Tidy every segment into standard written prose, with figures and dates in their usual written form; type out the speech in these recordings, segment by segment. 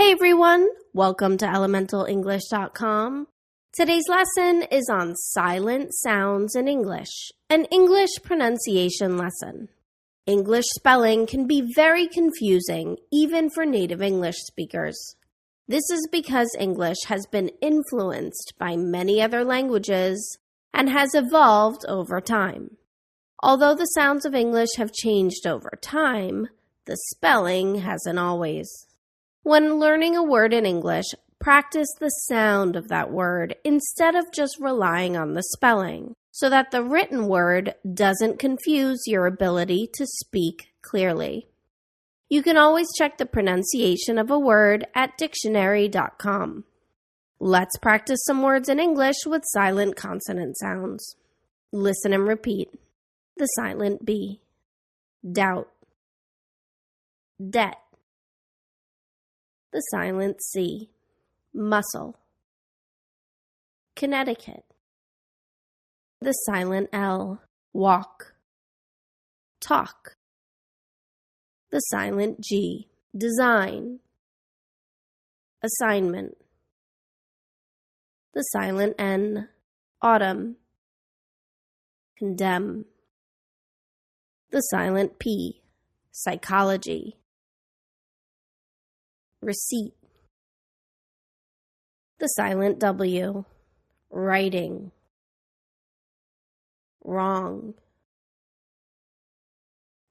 Hey everyone, welcome to elementalenglish.com. Today's lesson is on silent sounds in English, an English pronunciation lesson. English spelling can be very confusing, even for native English speakers. This is because English has been influenced by many other languages and has evolved over time. Although the sounds of English have changed over time, the spelling hasn't always. When learning a word in English, practice the sound of that word instead of just relying on the spelling, so that the written word doesn't confuse your ability to speak clearly. You can always check the pronunciation of a word at dictionary.com. Let's practice some words in English with silent consonant sounds. Listen and repeat. The silent B. Doubt. Debt. The silent C. Muscle. Connecticut. The silent L. Walk. Talk. The silent G. Design. Assignment. The silent N. Autumn. Condemn. The silent P. Psychology. Receipt. The silent W. Writing. Wrong.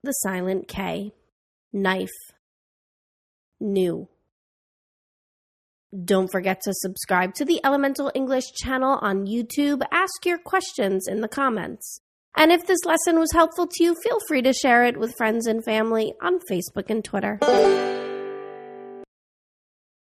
The silent K. Knife. New. Don't forget to subscribe to the Elemental English channel on YouTube. Ask your questions in the comments. And if this lesson was helpful to you, feel free to share it with friends and family on Facebook and Twitter.